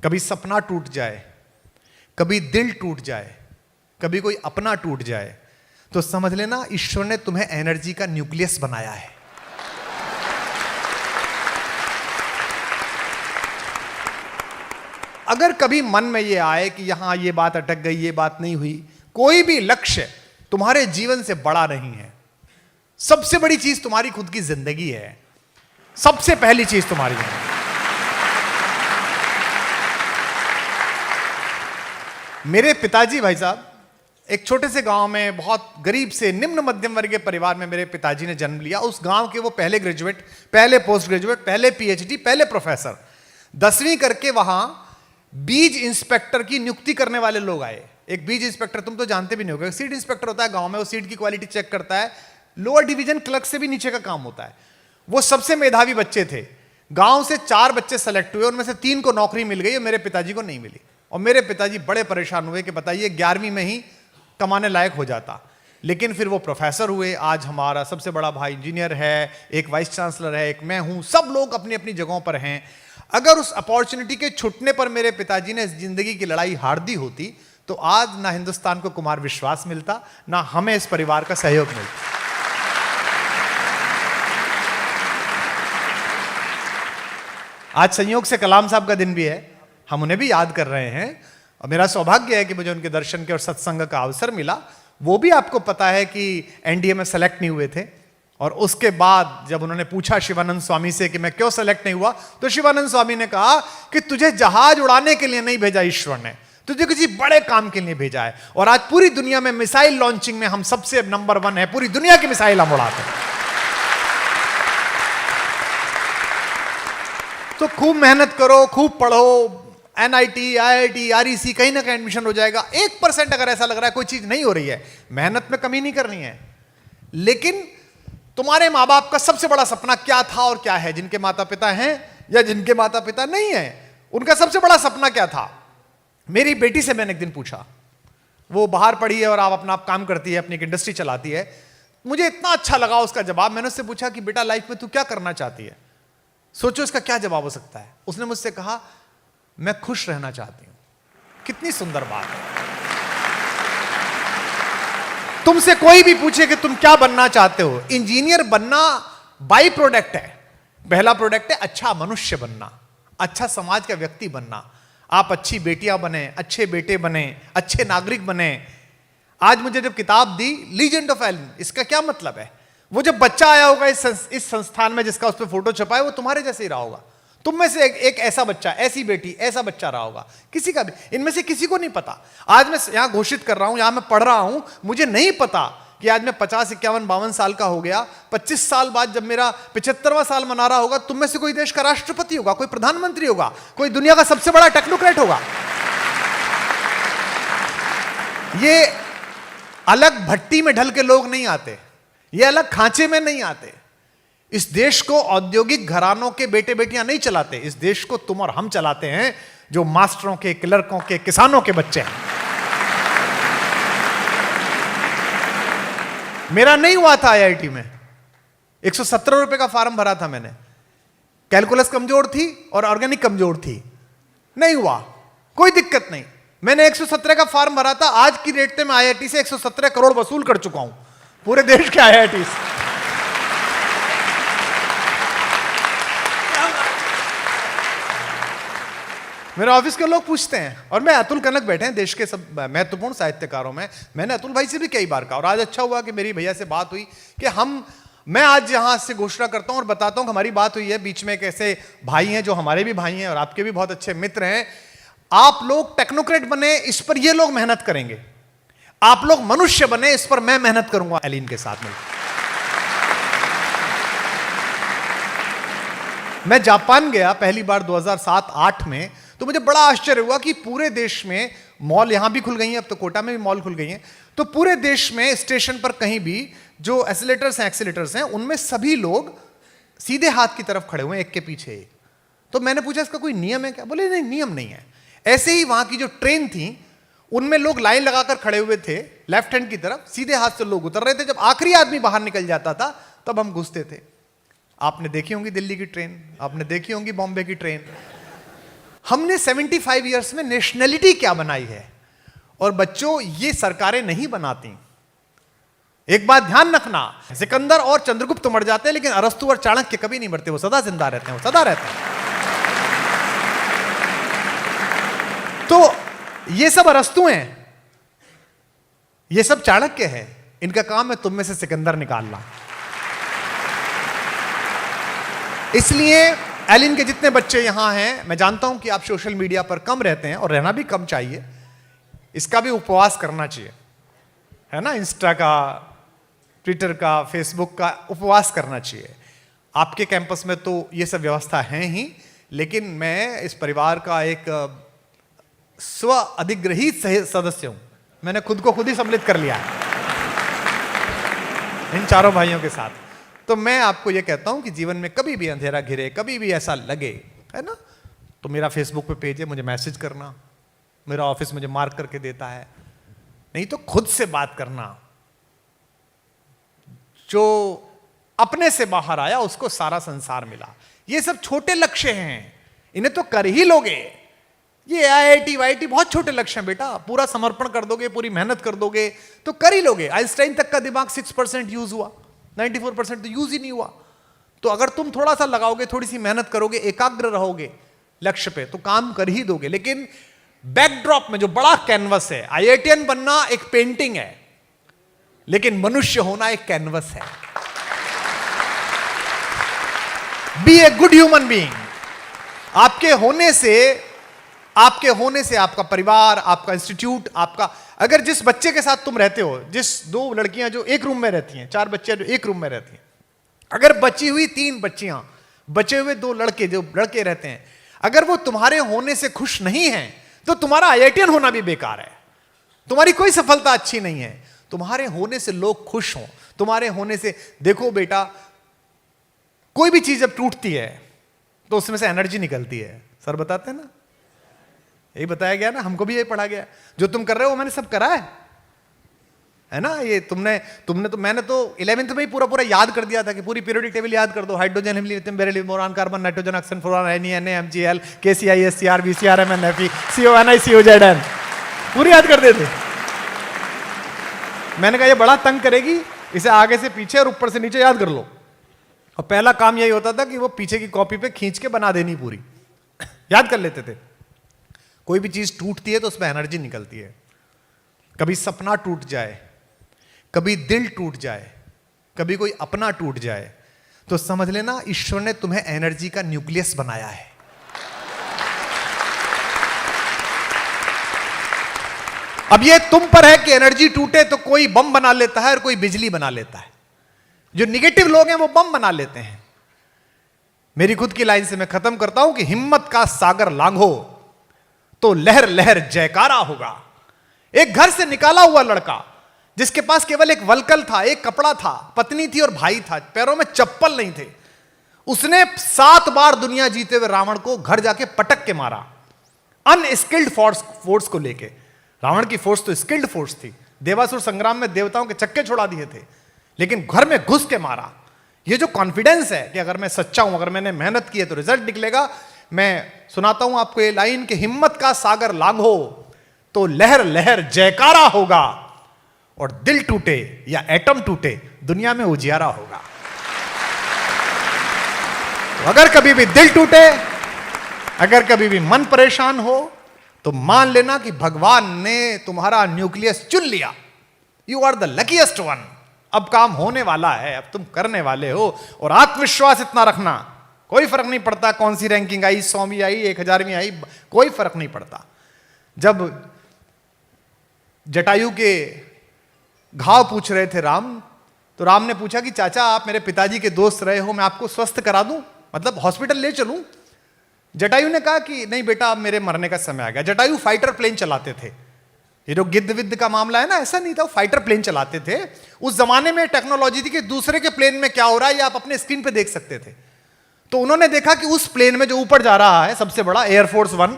कभी सपना टूट जाए, कभी दिल टूट जाए, कभी कोई अपना टूट जाए, तो समझ लेना ईश्वर ने तुम्हें एनर्जी का न्यूक्लियस बनाया है। अगर कभी मन में ये आए कि यहां ये बात अटक गई, ये बात नहीं हुई, कोई भी लक्ष्य तुम्हारे जीवन से बड़ा नहीं है। सबसे बड़ी चीज तुम्हारी खुद की जिंदगी है, सबसे पहली चीज तुम्हारी है। मेरे पिताजी भाई साहब एक छोटे से गांव में, बहुत गरीब से निम्न मध्यम वर्गीय परिवार में मेरे पिताजी ने जन्म लिया। उस गांव के वो पहले ग्रेजुएट, पहले पोस्ट ग्रेजुएट, पहले पीएचडी, पहले प्रोफेसर। 10वीं करके वहां बीज इंस्पेक्टर की नियुक्ति करने वाले लोग आए। एक बीज इंस्पेक्टर तुम तो जानते भी नहीं होगे, सीड इंस्पेक्टर होता है गांव में, वो सीड की क्वालिटी चेक करता है। लोअर डिवीजन क्लर्क से भी नीचे का काम होता है। वो सबसे मेधावी बच्चे थे। गांव से 4 बच्चे सेलेक्ट हुए, उनमें से 3 को नौकरी मिल गई और मेरे पिताजी को नहीं मिली। और मेरे पिताजी बड़े परेशान हुए कि बताइए 11वीं में ही कमाने लायक हो जाता। लेकिन फिर वो प्रोफेसर हुए। आज हमारा सबसे बड़ा भाई इंजीनियर है, एक वाइस चांसलर है, एक मैं हूं। सब लोग अपनी अपनी जगहों पर हैं। अगर उस अपॉर्चुनिटी के छूटने पर मेरे पिताजी ने जिंदगी की लड़ाई हार दी होती, तो आज ना हिंदुस्तान को कुमार विश्वास मिलता, ना हमें इस परिवार का सहयोग मिलता। आज संयोग से कलाम साहब का दिन भी है, हम उन्हें भी याद कर रहे हैं। और मेरा सौभाग्य है कि मुझे उनके दर्शन के और सत्संग का अवसर मिला। वो भी आपको पता है कि एनडीए में सेलेक्ट नहीं हुए थे। और उसके बाद जब उन्होंने पूछा शिवानंद स्वामी से कि मैं क्यों सेलेक्ट नहीं हुआ, तो शिवानंद स्वामी ने कहा कि तुझे जहाज उड़ाने के लिए नहीं भेजा ईश्वर ने, तुझे किसी बड़े काम के लिए भेजा है। और आज पूरी दुनिया में मिसाइल लॉन्चिंग में हम सबसे नंबर 1 है। पूरी दुनिया की मिसाइल हम उड़ाते हैं। तो खूब मेहनत करो, खूब पढ़ो। एनआईटी, आईआईटी, आरईसी, कहीं ना कहीं एडमिशन हो जाएगा। 1% अगर ऐसा लग रहा है कोई चीज नहीं हो रही है, मेहनत में कमी नहीं करनी है। लेकिन तुम्हारे माँ बाप का सबसे बड़ा सपना क्या था और क्या है? जिनके माता पिता हैं या जिनके माता पिता नहीं है, उनका सबसे बड़ा सपना क्या था? मेरी बेटी से मैंने एक दिन पूछा, वो बाहर पढ़ी है और आप अपना काम करती है, अपनी एक इंडस्ट्री चलाती है। मुझे इतना अच्छा लगा उसका जवाब। मैंने उससे पूछा कि बेटा लाइफ में तू क्या करना चाहती है? सोचो इसका क्या जवाब हो सकता है। उसने मुझसे कहा मैं खुश रहना चाहती हूं। कितनी सुंदर बात है। तुमसे कोई भी पूछे कि तुम क्या बनना चाहते हो, इंजीनियर बनना बाई प्रोडक्ट है। पहला प्रोडक्ट है अच्छा मनुष्य बनना, अच्छा समाज का व्यक्ति बनना। आप अच्छी बेटियां बने, अच्छे बेटे बने, अच्छे नागरिक बने। आज मुझे जब किताब दी लीजेंड ऑफ एलन, इसका क्या मतलब है? वो जब बच्चा आया होगा इस संस्थान में जिसका उस पर फोटो छपा है, वो तुम्हारे जैसे ही रहा होगा। तुम में से एक ऐसा बच्चा, ऐसी बेटी, ऐसा बच्चा रहा होगा। किसी का भी, इनमें से किसी को नहीं पता। आज मैं यहां घोषित कर रहा हूं, यहां मैं पढ़ रहा हूं, मुझे नहीं पता कि आज मैं 50, 51, 52 साल का हो गया। 25 साल बाद जब मेरा 75वां साल मना रहा होगा, तुम में से कोई देश का राष्ट्रपति होगा, कोई प्रधानमंत्री होगा, कोई दुनिया का सबसे बड़ा टेक्नोक्रेट होगा। ये अलग भट्टी में ढल के लोग नहीं आते, ये अलग खांचे में नहीं आते। इस देश को औद्योगिक घरानों के बेटे बेटियां नहीं चलाते। इस देश को तुम और हम चलाते हैं, जो मास्टरों के, क्लर्कों के, किसानों के बच्चे हैं। मेरा नहीं हुआ था आईआईटी में। 117 रुपए का फॉर्म भरा था मैंने। कैलकुलस कमजोर थी और ऑर्गेनिक कमजोर थी, नहीं हुआ। कोई दिक्कत नहीं। मैंने 117 का फॉर्म भरा था। आज की रेट में आईआईटी से 117 करोड़ वसूल कर चुका हूं, पूरे देश के आईआईटी से। मेरे ऑफिस के लोग पूछते हैं, और मैं अतुल कनक बैठे हैं देश के सब महत्वपूर्ण साहित्यकारों में। मैंने अतुल भाई से भी कई बार कहा, और आज अच्छा हुआ कि मेरी भैया से बात हुई कि मैं आज यहां से घोषणा करता हूं और बताता हूं कि हमारी बात हुई है। बीच में एक ऐसे भाई हैं जो हमारे भी भाई हैं और आपके भी बहुत अच्छे मित्र हैं। आप लोग टेक्नोक्रेट बने, इस पर ये लोग मेहनत करेंगे। आप लोग मनुष्य बने, इस पर मैं मेहनत करूंगा एलिन के साथ मिलकर। मैं जापान गया पहली बार 2007-8 में, तो मुझे बड़ा आश्चर्य हुआ कि पूरे देश में मॉल, यहां भी खुल गई हैं, अब तो कोटा में भी मॉल खुल गई हैं। तो पूरे देश में स्टेशन पर कहीं भी जो एक्सीलेटर्स हैं, उनमें सभी लोग सीधे हाथ की तरफ खड़े हुए हैं, एक के पीछे एक। तो मैंने पूछा इसका कोई नियम है क्या? बोले नहीं, नियम नहीं है। ऐसे ही वहां की जो ट्रेन थी, उनमें लोग लाइन लगाकर खड़े हुए थे लेफ्ट हैंड की तरफ, सीधे हाथ से लोग उतर रहे थे। जब आखिरी आदमी बाहर निकल जाता था तब हम घुसते थे। आपने देखी होंगी दिल्ली की ट्रेन, आपने देखी होंगी बॉम्बे की ट्रेन। हमने 75 ईयर्स में नेशनलिटी क्या बनाई है। और बच्चों, ये सरकारें नहीं बनाती। एक बात ध्यान रखना, सिकंदर और चंद्रगुप्त मर जाते हैं, लेकिन अरस्तु और चाणक्य कभी नहीं मरते, वो सदा जिंदा रहते हैं, वो सदा रहते हैं। तो ये सब अरस्तु हैं, ये सब चाणक्य है, इनका काम है तुम में से सिकंदर निकालना। इसलिए एलिन के जितने बच्चे यहां हैं, मैं जानता हूं कि आप सोशल मीडिया पर कम रहते हैं और रहना भी कम चाहिए, इसका भी उपवास करना चाहिए, है ना। इंस्टा का, ट्विटर का, फेसबुक का उपवास करना चाहिए। आपके कैंपस में तो ये सब व्यवस्था है ही, लेकिन मैं इस परिवार का एक स्व अधिग्रहित सदस्य हूं। मैंने खुद को खुद ही सम्मिलित कर लिया है इन चारों भाइयों के साथ। तो मैं आपको यह कहता हूं कि जीवन में कभी भी अंधेरा घिरे, कभी भी ऐसा लगे, है ना, तो मेरा फेसबुक पे पेज है, मुझे मैसेज करना, मेरा ऑफिस मुझे मार्क करके देता है, नहीं तो खुद से बात करना। जो अपने से बाहर आया उसको सारा संसार मिला। ये सब छोटे लक्ष्य हैं, इन्हें तो कर ही लोगे। ये IIT वाईटी बहुत छोटे लक्ष्य हैं बेटा, पूरा समर्पण कर दोगे, पूरी मेहनत कर दोगे तो कर ही लोगे। आइंस्टाइन तक का दिमाग 6% यूज हुआ, 94% तो यूज ही नहीं हुआ। तो अगर तुम थोड़ा सा लगाओगे, थोड़ी सी मेहनत करोगे, एकाग्र रहोगे लक्ष्य पे, तो काम कर ही दोगे। लेकिन बैकड्रॉप में जो बड़ा कैनवस है, IITian बनना एक पेंटिंग है, लेकिन मनुष्य होना एक कैनवस है। Be a good human being. आपके होने से आपका परिवार, आपका इंस्टीट्यूट, आपका, अगर जिस बच्चे के साथ तुम रहते हो, जिस 2 लड़कियां जो एक रूम में रहती हैं, 4 बच्चे जो एक रूम में रहती हैं, अगर बची हुई 3 बच्चियां, बचे हुए 2 लड़के जो लड़के रहते हैं, अगर वो तुम्हारे होने से खुश नहीं हैं, तो तुम्हारा IITian होना भी बेकार है, तुम्हारी कोई सफलता अच्छी नहीं है। तुम्हारे होने से लोग खुश हों, तुम्हारे होने से, देखो बेटा, कोई भी चीज जब टूटती है तो उसमें से एनर्जी निकलती है। सर बताते हैं ना, यही बताया गया ना, हमको भी यही पढ़ा गया। जो तुम कर रहे हो मैंने सब करा है ना। ये तुमने तो, मैंने तो 11th में ही पूरा याद कर दिया था कि पूरी पीरियोडिक टेबल याद कर दो। Hydrogen, helium, lithium, beryllium, boron, carbon, nitrogen, oxygen, fluorine, Na, MgL, KCl, SCr, BCr, Mn, Fe, CONi, COZn, पूरी याद कर देते। मैंने कहा ये बड़ा तंग करेगी, इसे आगे से पीछे और ऊपर से नीचे याद कर लो। और पहला काम यही होता था कि वो पीछे की कॉपी पे खींच के बना देनी पूरी, याद कर लेते थे। कोई भी चीज टूटती है तो उसमें एनर्जी निकलती है। कभी सपना टूट जाए, कभी दिल टूट जाए, कभी कोई अपना टूट जाए, तो समझ लेना ईश्वर ने तुम्हें एनर्जी का न्यूक्लियस बनाया है। अब ये तुम पर है कि एनर्जी टूटे तो कोई बम बना लेता है और कोई बिजली बना लेता है। जो निगेटिव लोग हैं वो बम बना लेते हैं। मेरी खुद की लाइन से मैं खत्म करता हूं कि हिम्मत का सागर लांघो तो लहर लहर जयकारा होगा। एक घर से निकाला हुआ लड़का जिसके पास केवल एक वलकल था, एक कपड़ा था, पत्नी थी और भाई था, पैरों में चप्पल नहीं थे, उसने 7 बार दुनिया जीते हुए रावण को घर जाके पटक के मारा, अनस्किल्ड फोर्स को लेके। रावण की फोर्स तो स्किल्ड फोर्स थी, देवासुर संग्राम में देवताओं के चक्के छोड़ा दिए थे, लेकिन घर में घुस के मारा। ये जो कॉन्फिडेंस है कि अगर मैं सच्चा हूं, अगर मैंने मेहनत की है तो रिजल्ट निकलेगा। मैं सुनाता हूं आपको ये लाइन कि हिम्मत का सागर लांघो तो लहर लहर जयकारा होगा, और दिल टूटे या एटम टूटे दुनिया में उजियारा होगा। तो अगर कभी भी दिल टूटे, अगर कभी भी मन परेशान हो, तो मान लेना कि भगवान ने तुम्हारा न्यूक्लियस चुन लिया। You are the luckiest one. अब काम होने वाला है, अब तुम करने वाले हो, और आत्मविश्वास इतना रखना, कोई फर्क नहीं पड़ता कौन सी रैंकिंग आई, 100वीं आई, 1000वीं आई, कोई फर्क नहीं पड़ता। जब जटायु के घाव पूछ रहे थे राम, तो राम ने पूछा कि चाचा आप मेरे पिताजी के दोस्त रहे हो, मैं आपको स्वस्थ करा दूं, मतलब हॉस्पिटल ले चलूं। जटायु ने कहा कि नहीं बेटा, अब मेरे मरने का समय आ गया। जटायु फाइटर प्लेन चलाते थे। ये जो गिद्ध विद्ध का मामला है ना, ऐसा नहीं था, वो फाइटर प्लेन चलाते थे। उस जमाने में टेक्नोलॉजी थी कि दूसरे के प्लेन में क्या हो रहा है ये आप अपने स्क्रीन पे देख सकते थे। तो उन्होंने देखा कि उस प्लेन में जो ऊपर जा रहा है सबसे बड़ा एयरफोर्स 1,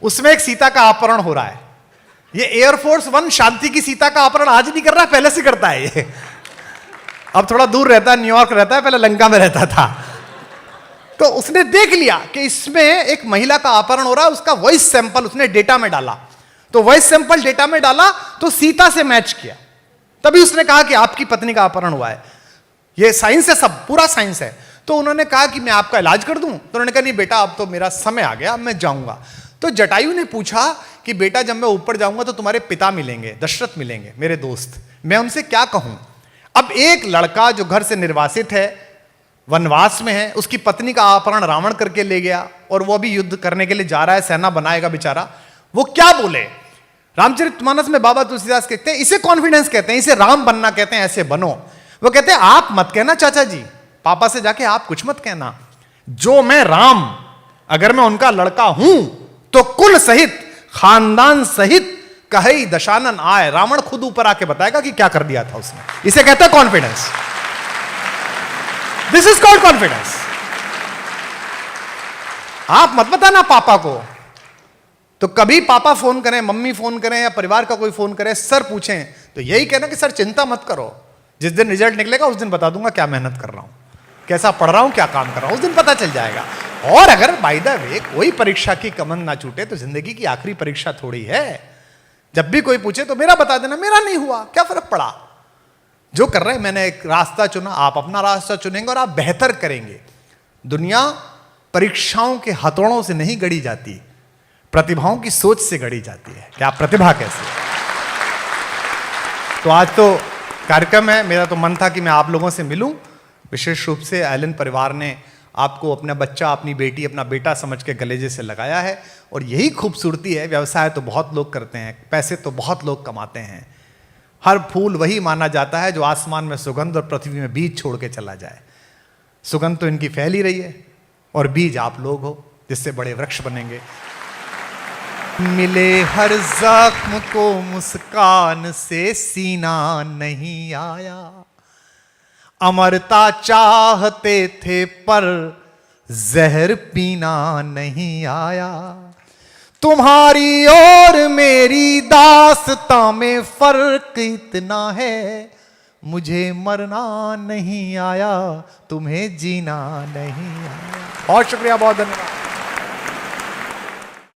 उसमें एक सीता का अपहरण हो रहा है। ये एयरफोर्स 1 शांति की सीता का अपहरण आज नहीं कर रहा, पहले से करता है ये। अब थोड़ा दूर रहता है, न्यूयॉर्क रहता है, पहले लंका में रहता था। तो उसने देख लिया कि इसमें एक महिला का अपहरण हो रहा है, उसका वॉइस सैंपल उसने डेटा में डाला, तो वॉइस सैंपल डेटा में डाला तो सीता से मैच किया, तभी उसने कहा कि आपकी पत्नी का अपहरण हुआ है। ये साइंस है, सब पूरा साइंस है। तो उन्होंने कहा कि मैं आपका इलाज कर दूं, तो उन्होंने कहा नहीं बेटा अब तो मेरा समय आ गया, अब मैं जाऊंगा। तो जटायु ने पूछा कि बेटा जब मैं ऊपर जाऊंगा तो तुम्हारे पिता मिलेंगे, दशरथ मिलेंगे, मेरे दोस्त, मैं उनसे क्या कहूं? अब एक लड़का जो घर से निर्वासित है, वनवास में है, उसकी पत्नी का अपहरण रावण करके ले गया और वो भी युद्ध करने के लिए जा रहा है, सेना बनाएगा बेचारा, वो क्या बोले? रामचरितमानस में बाबा तुलसीदास कहते हैं, इसे कॉन्फिडेंस कहते हैं, इसे राम बनना कहते हैं, ऐसे बनो। वो कहते हैं आप मत कहना चाचा जी, पापा से जाके आप कुछ मत कहना, जो मैं राम, अगर मैं उनका लड़का हूं तो कुल सहित, खानदान सहित कहे दशानन आए, रावण खुद ऊपर आके बताएगा कि क्या कर दिया था उसने। इसे कहते हैं confidence. This is called confidence. आप मत बताना पापा को। तो कभी पापा फोन करें, मम्मी फोन करें या परिवार का कोई फोन करे, सर पूछें, तो यही कहना कि सर चिंता मत करो, जिस दिन रिजल्ट निकलेगा उस दिन बता दूंगा क्या मेहनत कर रहा हूं, कैसा पढ़ रहा हूं, क्या काम कर रहा हूं, उस दिन पता चल जाएगा। और अगर बाय द वे कोई परीक्षा की कमंद ना छूटे तो जिंदगी की आखिरी परीक्षा थोड़ी है। जब भी कोई पूछे तो मेरा बता देना, मेरा नहीं हुआ, क्या फर्क पड़ा, जो कर रहे हैं मैंने एक रास्ता चुना, आप अपना रास्ता चुनेंगे और आप बेहतर करेंगे। दुनिया परीक्षाओं के हथौड़ों से नहीं गढ़ी जाती, प्रतिभाओं की सोच से गढ़ी जाती है। क्या प्रतिभा कैसे? तो आज तो कार्यक्रम है, मेरा तो मन था कि मैं आप लोगों से मिलूं। विशेष रूप से एलन परिवार ने आपको अपना बच्चा, अपनी बेटी, अपना बेटा समझ के गलेजे से लगाया है, और यही खूबसूरती है। व्यवसाय तो बहुत लोग करते हैं, पैसे तो बहुत लोग कमाते हैं, हर फूल वही माना जाता है जो आसमान में सुगंध और पृथ्वी में बीज छोड़ के चला जाए। सुगंध तो इनकी फैल ही रही है और बीज आप लोग हो, जिससे बड़े वृक्ष बनेंगे। मिले हर जख्म को मुस्कान से सीना नहीं आया, अमरता चाहते थे पर जहर पीना नहीं आया। तुम्हारी और मेरी दास्तां में फर्क इतना है, मुझे मरना नहीं आया, तुम्हें जीना नहीं आया। बहुत शुक्रिया, बहुत धन्यवाद।